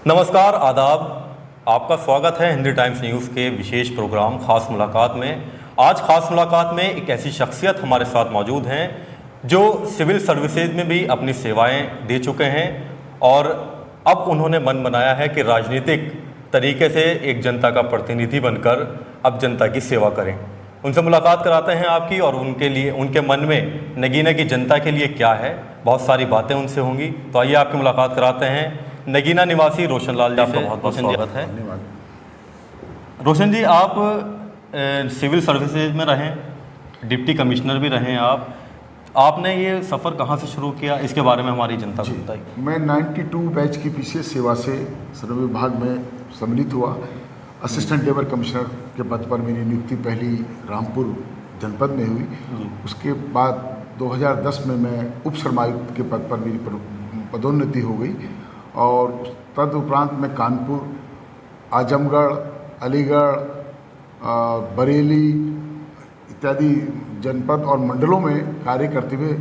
नमस्कार, आदाब। आपका स्वागत है हिंदी टाइम्स न्यूज़ के विशेष प्रोग्राम ख़ास मुलाकात में। आज ख़ास मुलाकात में एक ऐसी शख्सियत हमारे साथ मौजूद हैं जो सिविल सर्विसेज में भी अपनी सेवाएं दे चुके हैं और अब उन्होंने मन बनाया है कि राजनीतिक तरीके से एक जनता का प्रतिनिधि बनकर अब जनता की सेवा करें। उनसे मुलाकात कराते हैं आपकी, और उनके लिए, उनके मन में नगीना की जनता के लिए क्या है, बहुत सारी बातें उनसे होंगी। तो आइए आपकी मुलाकात कराते हैं नगीना निवासी रोशन लाल जी से। बहुत बहुत स्वागत है। रोशन जी, आप सिविल सर्विसेज में रहें, डिप्टी कमिश्नर भी रहें आपने ये सफ़र कहाँ से शुरू किया, इसके बारे में हमारी जनता को बताइए। मैं 92 बैच की पीसीएस सेवा से श्रम विभाग में सम्मिलित हुआ। असिस्टेंट लेबर कमिश्नर के पद पर मेरी नियुक्ति पहली रामपुर जनपद में हुई। उसके बाद 2010 में मैं उप श्रमायुक्त के पद पर मेरी पदोन्नति हो गई और तदुपरांत मैं कानपुर, आजमगढ़, अलीगढ़, बरेली इत्यादि जनपद और मंडलों में कार्य करते हुए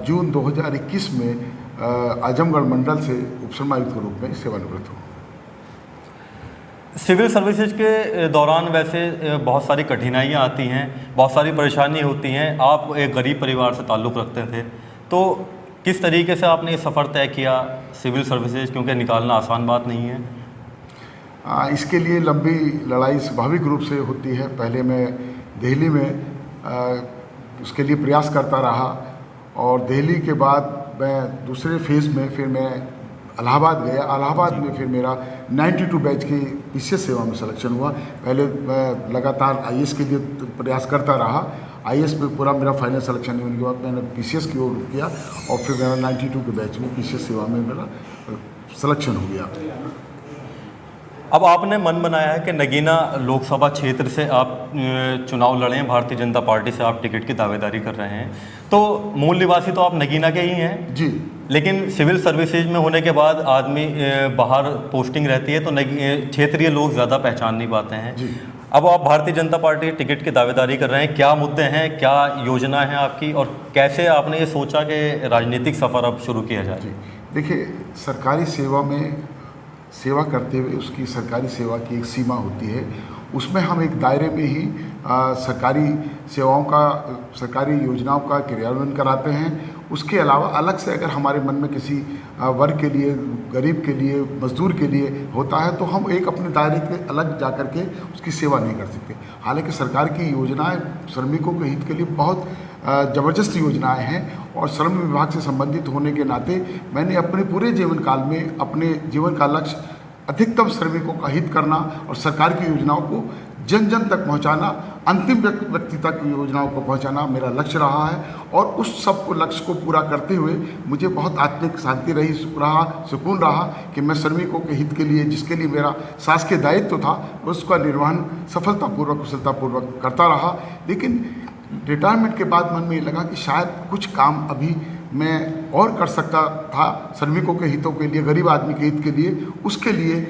जून 2021 में आजमगढ़ मंडल से उप श्रमायुक्त के रूप में सेवानिवृत्त हुआ। सिविल सर्विसेज के दौरान वैसे बहुत सारी कठिनाइयाँ आती हैं, बहुत सारी परेशानी होती हैं। आप एक गरीब परिवार से ताल्लुक़ रखते थे, तो किस तरीके से आपने ये सफ़र तय किया सिविल सर्विसेज, क्योंकि निकालना आसान बात नहीं है? इसके लिए लंबी लड़ाई स्वाभाविक रूप से होती है। पहले मैं दिल्ली में उसके लिए प्रयास करता रहा और दिल्ली के बाद मैं दूसरे फेज़ में फिर मैं इलाहाबाद गया। इलाहाबाद में फिर मेरा 92 बैच की पीसीएस सेवा में सिलेक्शन हुआ। पहले मैं लगातार आईएएस के लिए प्रयास करता रहा। आईएएस में पूरा मेरा फाइनल सिलेक्शन होने के बाद मैंने पीसीएस की ओर किया और फिर मेरा 92 के बैच में पीसीएस सेवा में मेरा सिलेक्शन हो गया। अब आपने मन बनाया है कि नगीना लोकसभा क्षेत्र से आप चुनाव लड़ें, भारतीय जनता पार्टी से आप टिकट की दावेदारी कर रहे हैं, तो मूल निवासी तो आप नगीना के ही हैं जी। लेकिन सिविल सर्विसेज में होने के बाद आदमी बाहर पोस्टिंग रहती है तो क्षेत्रीय लोग ज़्यादा पहचान नहीं पाते हैं जी। अब आप भारतीय जनता पार्टी के टिकट की दावेदारी कर रहे हैं, क्या मुद्दे हैं, क्या योजना है आपकी, और कैसे आपने ये सोचा कि राजनीतिक सफ़र अब शुरू किया जाए? देखिए, सरकारी सेवा में सेवा करते हुए उसकी सरकारी सेवा की एक सीमा होती है। उसमें हम एक दायरे में ही सरकारी सेवाओं का, सरकारी योजनाओं का क्रियान्वयन कराते हैं। उसके अलावा अलग से अगर हमारे मन में किसी वर्ग के लिए, गरीब के लिए, मजदूर के लिए होता है तो हम एक अपने दायरे के अलग जा कर के उसकी सेवा नहीं कर सकते। हालांकि सरकार की योजनाएं श्रमिकों के हित के लिए बहुत ज़बरदस्त योजनाएं हैं और श्रम विभाग से संबंधित होने के नाते मैंने अपने पूरे जीवन काल में अपने जीवन का लक्ष्य अधिकतम श्रमिकों का हित करना और सरकार की योजनाओं को जन जन तक पहुंचाना, अंतिम व्यक्ति तक योजनाओं को पहुंचाना मेरा लक्ष्य रहा है। और उस सब को लक्ष्य को पूरा करते हुए मुझे बहुत आत्मिक शांति रही, सुकून रहा कि मैं श्रमिकों के हित के लिए, जिसके लिए मेरा शासकीय दायित्व था, उसका निर्वहन सफलतापूर्वक, कुशलतापूर्वक करता रहा। लेकिन रिटायरमेंट के बाद मन में ये लगा कि शायद कुछ काम अभी मैं और कर सकता था श्रमिकों के हितों के लिए, गरीब आदमी के हित के लिए। उसके लिए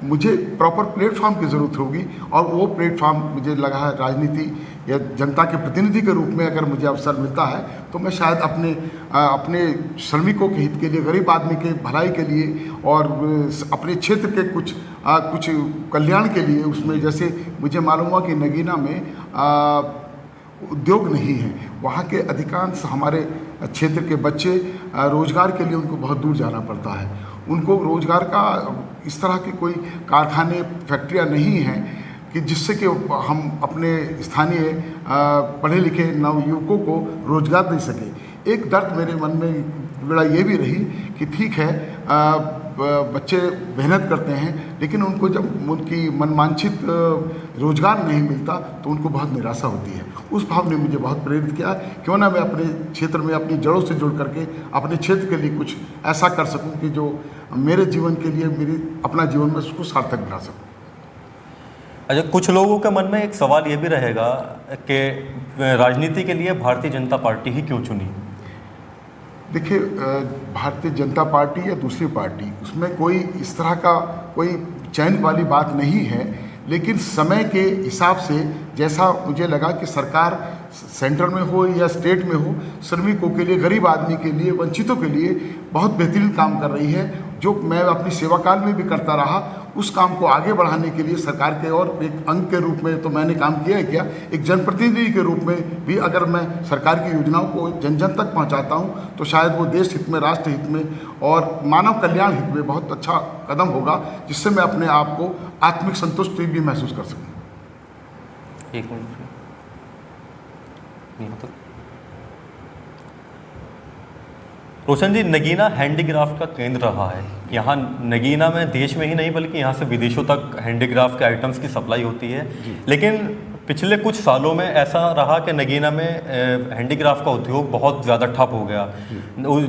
मुझे प्रॉपर प्लेटफॉर्म की ज़रूरत होगी और वो प्लेटफॉर्म मुझे लगा है राजनीति या जनता के प्रतिनिधि के रूप में अगर मुझे अवसर मिलता है तो मैं शायद अपने श्रमिकों के हित के लिए, गरीब आदमी के भलाई के लिए और अपने क्षेत्र के कुछ कल्याण के लिए, उसमें जैसे मुझे मालूम हुआ कि नगीना में उद्योग नहीं है, वहाँ के अधिकांश हमारे क्षेत्र के बच्चे रोज़गार के लिए उनको बहुत दूर जाना पड़ता है। उनको रोज़गार का इस तरह के कोई कारखाने, फैक्ट्रियाँ नहीं हैं कि जिससे कि हम अपने स्थानीय पढ़े लिखे नवयुवकों को रोज़गार दे सके। एक दर्द मेरे मन में बड़ा ये भी रही कि ठीक है, बच्चे मेहनत करते हैं लेकिन उनको जब उनकी मनवांछित रोज़गार नहीं मिलता तो उनको बहुत निराशा होती है। उस भाव ने मुझे बहुत प्रेरित किया, क्यों ना मैं अपने क्षेत्र में अपनी जड़ों से जुड़ करके अपने क्षेत्र के लिए कुछ ऐसा कर सकूं कि जो मेरे जीवन के लिए, मेरी अपना जीवन में उसको सार्थक बना सकूं। अच्छा, कुछ लोगों के मन में एक सवाल ये भी रहेगा कि राजनीति के लिए भारतीय जनता पार्टी ही क्यों चुनी? देखिए, भारतीय जनता पार्टी या दूसरी पार्टी, उसमें कोई इस तरह का कोई चयन वाली बात नहीं है, लेकिन समय के हिसाब से जैसा मुझे लगा कि सरकार सेंटर में हो या स्टेट में हो, श्रमिकों के लिए, गरीब आदमी के लिए, वंचितों के लिए बहुत बेहतरीन काम कर रही है। जो मैं अपनी सेवा काल में भी करता रहा, उस काम को आगे बढ़ाने के लिए सरकार के और एक अंग के रूप में तो मैंने काम किया है। क्या एक जनप्रतिनिधि के रूप में भी अगर मैं सरकार की योजनाओं को जन जन तक पहुंचाता हूं, तो शायद वो देश हित में, राष्ट्र हित में और मानव कल्याण हित में बहुत अच्छा कदम होगा, जिससे मैं अपने आप को आत्मिक संतुष्टि भी महसूस कर सकूँ। एक मिनट यहाँ तक। रोशन जी, नगीना हैंडीक्राफ्ट का केंद्र रहा है। यहाँ नगीना में देश में ही नहीं बल्कि यहाँ से विदेशों तक हैंडीक्राफ्ट के आइटम्स की सप्लाई होती है। लेकिन पिछले कुछ सालों में ऐसा रहा कि नगीना में हैंडीक्राफ्ट का उद्योग बहुत ज़्यादा ठप हो गया।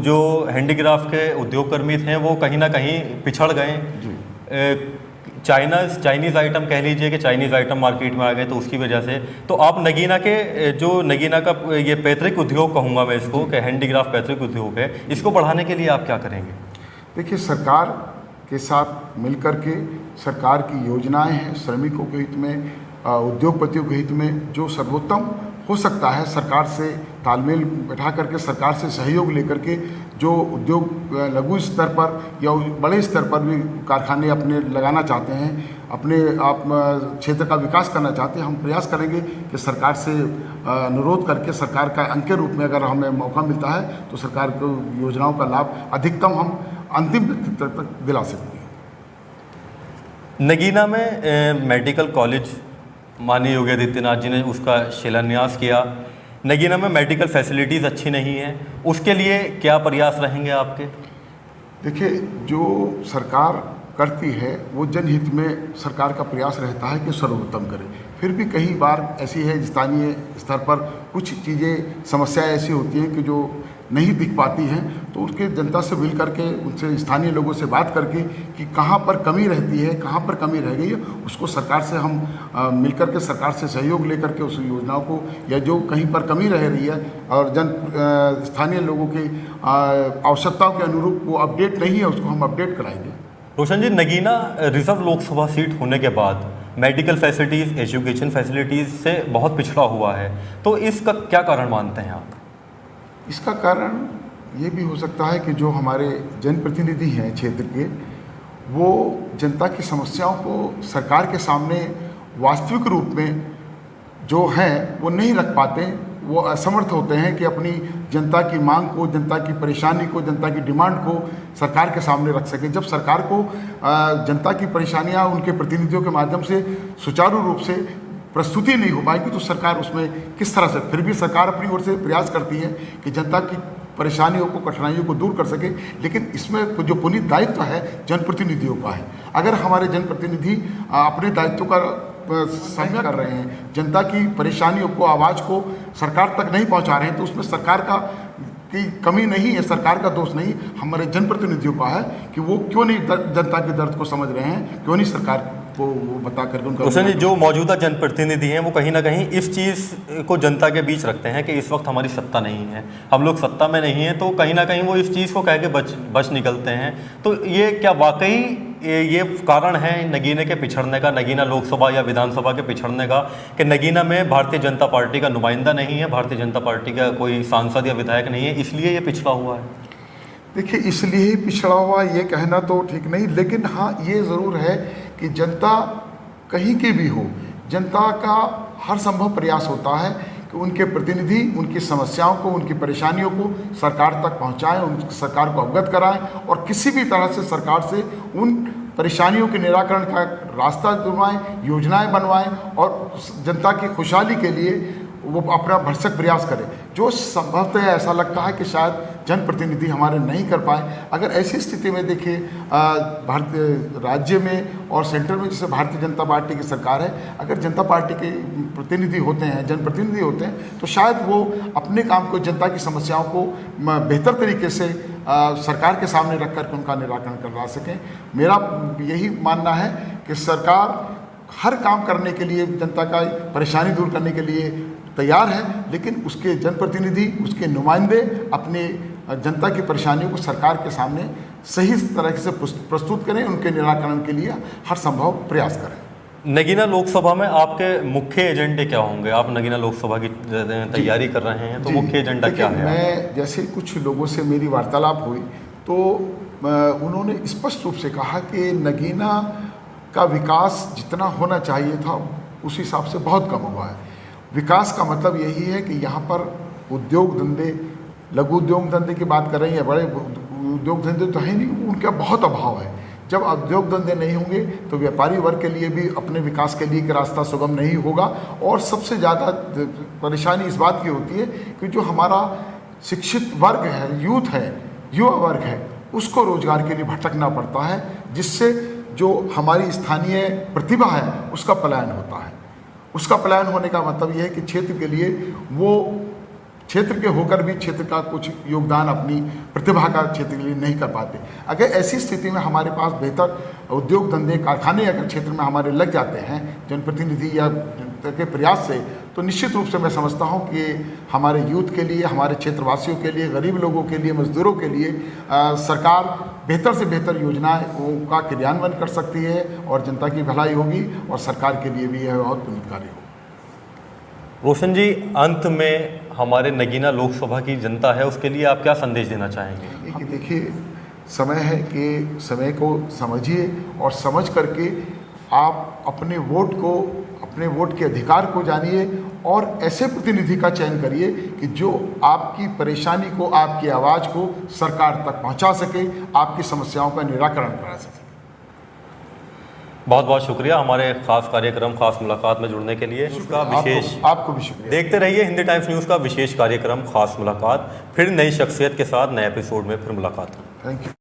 जो हैंडीक्राफ्ट के उद्योगकर्मी थे वो कहीं ना कहीं पिछड़ गए। चाइनीज़ आइटम कह लीजिए कि चाइनीज़ आइटम मार्केट में आ गए, तो उसकी वजह से तो आप नगीना के जो नगीना का ये पैतृक उद्योग कहूँगा मैं इसको कि हैंडीक्राफ्ट पैतृक उद्योग है, इसको बढ़ाने के लिए आप क्या करेंगे? देखिए, सरकार के साथ मिलकर के सरकार की योजनाएं हैं, श्रमिकों के हित में, उद्योगपतियों के हित में जो सर्वोत्तम हो सकता है, सरकार से तालमेल बैठा करके, सरकार से सहयोग लेकर के जो उद्योग लघु स्तर पर या बड़े स्तर पर भी कारखाने अपने लगाना चाहते हैं, अपने आप क्षेत्र का विकास करना चाहते हैं, हम प्रयास करेंगे कि सरकार से अनुरोध करके सरकार का अंग के रूप में अगर हमें मौका मिलता है तो सरकार को योजनाओं का लाभ अधिकतम हम अंतिम व्यक्ति तक दिला सकते हैं। नगीना में मेडिकल कॉलेज माननीय योगी आदित्यनाथ जी ने उसका शिलान्यास किया। नगीना में मेडिकल फैसिलिटीज़ अच्छी नहीं है, उसके लिए क्या प्रयास रहेंगे आपके? देखिए, जो सरकार करती है वो जनहित में सरकार का प्रयास रहता है कि सर्वोत्तम करे। फिर भी कई बार ऐसी है स्थानीय स्तर पर कुछ चीज़ें, समस्याएं ऐसी होती हैं कि जो नहीं दिख पाती हैं, तो उसके जनता से मिल करके, उनसे स्थानीय लोगों से बात करके कि कहाँ पर कमी रहती है, कहाँ पर कमी रह गई है, उसको सरकार से हम मिल करके सरकार से सहयोग लेकर के उस योजनाओं को, या जो कहीं पर कमी रह रही है और स्थानीय लोगों की आवश्यकताओं के अनुरूप वो अपडेट नहीं है, उसको हम अपडेट कराएंगे। रोशन जी, नगीना रिजर्व लोकसभा सीट होने के बाद मेडिकल फैसिलिटीज़, एजुकेशन फैसिलिटीज़ से बहुत पिछड़ा हुआ है, तो इसका क्या कारण मानते हैं आप? इसका कारण ये भी हो सकता है कि जो हमारे जनप्रतिनिधि हैं क्षेत्र के, वो जनता की समस्याओं को सरकार के सामने वास्तविक रूप में जो है वो नहीं रख पाते। वो असमर्थ होते हैं कि अपनी जनता की मांग को, जनता की परेशानी को, जनता की डिमांड को सरकार के सामने रख सकें। जब सरकार को जनता की परेशानियां उनके प्रतिनिधियों के माध्यम से सुचारू रूप से प्रस्तुति नहीं हो पाएगी, तो सरकार उसमें किस तरह से, फिर भी सरकार अपनी ओर से प्रयास करती है कि जनता की परेशानियों को, कठिनाइयों को दूर कर सके। लेकिन इसमें जो पुनीत दायित्व है जनप्रतिनिधियों का है। अगर हमारे जनप्रतिनिधि अपने दायित्व का सम्यक कर रहे हैं, जनता की परेशानियों को, आवाज़ को सरकार तक नहीं पहुंचा रहे हैं, तो उसमें सरकार की कमी नहीं है, सरकार का दोष नहीं, हमारे जनप्रतिनिधियों का है कि वो क्यों नहीं जनता के दर्द को समझ रहे हैं, क्यों नहीं सरकार को वो बता करके उनका। रोशन जी, जो मौजूदा जनप्रतिनिधि हैं वो कहीं ना कहीं इस चीज़ को जनता के बीच रखते हैं कि इस वक्त हमारी सत्ता नहीं है, हम लोग सत्ता में नहीं हैं, तो कहीं ना कहीं वो इस चीज़ को कह के बच निकलते हैं। तो ये क्या वाकई ये कारण है नगीने के पिछड़ने का, नगीना लोकसभा या विधानसभा के पिछड़ने का, कि नगीना में भारतीय जनता पार्टी का नुमाइंदा नहीं है, भारतीय जनता पार्टी का कोई सांसद या विधायक नहीं है, इसलिए ये पिछड़ा हुआ है? देखिए, इसलिए ही पिछड़ा हुआ ये कहना तो ठीक नहीं, लेकिन हाँ ये ज़रूर है कि जनता कहीं की भी हो, जनता का हर संभव प्रयास होता है कि उनके प्रतिनिधि उनकी समस्याओं को, उनकी परेशानियों को सरकार तक पहुंचाएं, उन सरकार को अवगत कराएं और किसी भी तरह से सरकार से उन परेशानियों के निराकरण का रास्ता जुड़वाएं, योजनाएं बनवाएं और जनता की खुशहाली के लिए वो अपना भरसक प्रयास करें। जो संभवतः ऐसा लगता है कि शायद जनप्रतिनिधि हमारे नहीं कर पाए, अगर ऐसी स्थिति में देखिए भारतीय राज्य में और सेंटर में जैसे भारतीय जनता पार्टी की सरकार है, अगर जनता पार्टी के प्रतिनिधि होते हैं, जनप्रतिनिधि होते हैं, तो शायद वो अपने काम को, जनता की समस्याओं को बेहतर तरीके से सरकार के सामने रख करके उनका निराकरण करवा सकें। मेरा यही मानना है कि सरकार हर काम करने के लिए, जनता का परेशानी दूर करने के लिए तैयार है, लेकिन उसके जनप्रतिनिधि, उसके नुमाइंदे अपने जनता की परेशानियों को सरकार के सामने सही तरह से प्रस्तुत करें, उनके निराकरण के लिए हर संभव प्रयास करें। नगीना लोकसभा में आपके मुख्य एजेंडे क्या होंगे? आप नगीना लोकसभा की तैयारी कर रहे हैं, तो मुख्य एजेंडा क्या है? मैं जैसे कुछ लोगों से मेरी वार्तालाप हुई, तो उन्होंने स्पष्ट रूप से कहा कि नगीना का विकास जितना होना चाहिए था उस हिसाब से बहुत कम हुआ है। विकास का मतलब यही है कि यहाँ पर उद्योग धंधे, लघु उद्योग धंधे की बात कर रही है, बड़े उद्योग धंधे तो है नहीं, उनका बहुत अभाव है। जब उद्योग धंधे नहीं होंगे तो व्यापारी वर्ग के लिए भी अपने विकास के लिए एक रास्ता सुगम नहीं होगा। और सबसे ज़्यादा परेशानी इस बात की होती है कि जो हमारा शिक्षित वर्ग है, यूथ है, युवा वर्ग है, उसको रोजगार के लिए भटकना पड़ता है, जिससे जो हमारी स्थानीय प्रतिभा है उसका पलायन होता है। उसका पलायन होने का मतलब यह है कि क्षेत्र के लिए वो क्षेत्र के होकर भी क्षेत्र का कुछ योगदान अपनी प्रतिभा का क्षेत्र के लिए नहीं कर पाते। अगर ऐसी स्थिति में हमारे पास बेहतर उद्योग धंधे, कारखाने अगर क्षेत्र में हमारे लग जाते हैं जनप्रतिनिधि या के प्रयास से, तो निश्चित रूप से मैं समझता हूं कि हमारे यूथ के लिए, हमारे क्षेत्रवासियों के लिए, गरीब लोगों के लिए, मजदूरों के लिए सरकार बेहतर से बेहतर योजनाएं का क्रियान्वयन कर सकती है और जनता की भलाई होगी और सरकार के लिए भी यह बहुत पुण्यकारी होगी। रोशन जी, अंत में हमारे नगीना लोकसभा की जनता है, उसके लिए आप क्या संदेश देना चाहेंगे? देखिए, समय है कि समय को समझिए और समझ करके आप अपने वोट के अधिकार को जानिए और ऐसे प्रतिनिधि का चयन करिए कि जो आपकी परेशानी को, आपकी आवाज़ को सरकार तक पहुंचा सके, आपकी समस्याओं का निराकरण करा सके। बहुत बहुत शुक्रिया हमारे खास कार्यक्रम खास मुलाकात में जुड़ने के लिए। उसका विशेष आपको भी शुक्रिया। देखते रहिए हिंदी टाइम्स न्यूज़ का विशेष कार्यक्रम खास मुलाकात। फिर नई शख्सियत के साथ नए एपिसोड में फिर मुलाकात। Thank you.